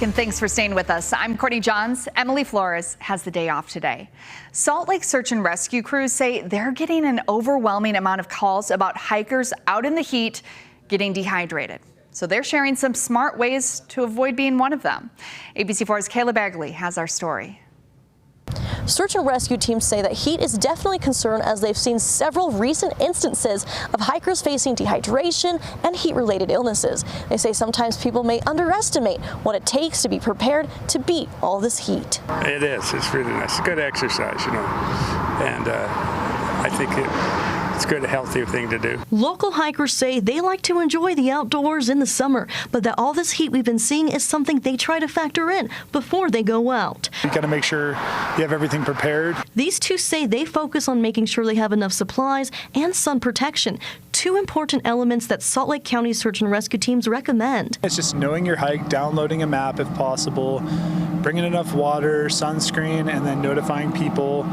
And thanks for staying with us. I'm Courtney Johns. Emily Flores has the day off today. Salt Lake search and rescue crews say they're getting an overwhelming amount of calls about hikers out in the heat getting dehydrated. So they're sharing some smart ways to avoid being one of them. ABC4's Kayla Bagley has our story. Search and rescue teams say that heat is definitely a concern as they've seen several recent instances of hikers facing dehydration and heat-related illnesses. They say sometimes people may underestimate what it takes to be prepared to beat all this heat. It is. It's really nice. It's good exercise, you know, and I think it's a good, healthy thing to do. Local hikers say they like to enjoy the outdoors in the summer, but that all this heat we've been seeing is something they try to factor in before they go out. You got to make sure you have everything prepared. These two say they focus on making sure they have enough supplies and sun protection, two important elements that Salt Lake County search and rescue teams recommend. It's just knowing your hike, downloading a map if possible, bringing enough water, sunscreen, and then notifying people.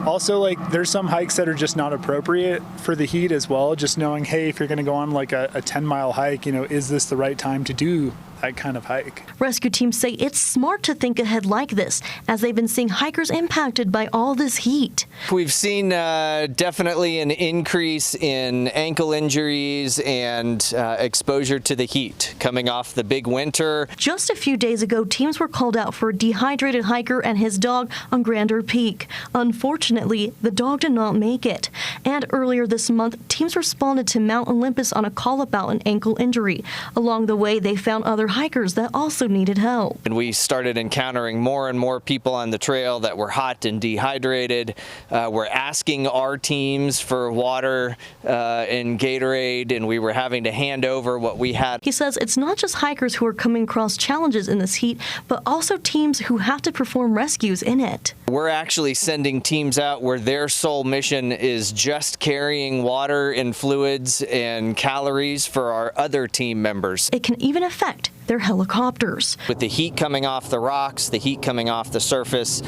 Also, like, there's some hikes that are just not appropriate for the heat as well. Just knowing, hey, if you're going to go on like a 10-mile hike, you know, is this the right time to do that kind of hike? Rescue teams say it's smart to think ahead like this, as they've been seeing hikers impacted by all this heat. We've seen definitely an increase in ankle injuries and exposure to the heat coming off the big winter. Just a few days ago, teams were called out for a dehydrated hiker and his dog on Grandeur Peak. Unfortunately, the dog did not make it. And earlier this month, teams responded to Mount Olympus on a call about an ankle injury. Along the way, they found other hikers that also needed help. And we started encountering more and more people on the trail that were hot and dehydrated. We're asking our teams for water and Gatorade, and we were having to hand over what we had. He says it's not just hikers who are coming across challenges in this heat, but also teams who have to perform rescues in it. We're actually sending teams out where their sole mission is just carrying water and fluids and calories for our other team members. It can even affect their helicopters. With the heat coming off the rocks, the heat coming off the surface,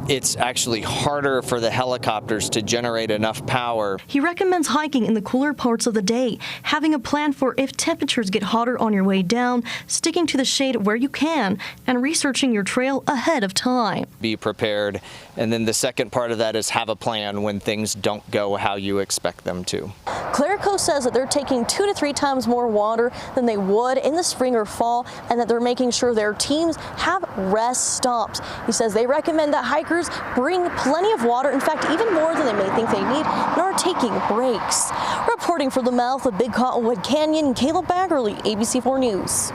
it's actually harder for the helicopters to generate enough power. He recommends hiking in the cooler parts of the day, having a plan for if temperatures get hotter on your way down, sticking to the shade where you can, and researching your trail ahead of time. Be prepared, and then the second part of that is have a plan when things don't go how you expect them to. Clerico says that they're taking 2 to 3 times more water than they would in the spring or fall, and that they're making sure their teams have rest stops. He says they recommend that hikers bring plenty of water, in fact, even more than they may think they need, and are taking breaks. Reporting from the mouth of Big Cottonwood Canyon, Kayla Bagley, ABC4 News.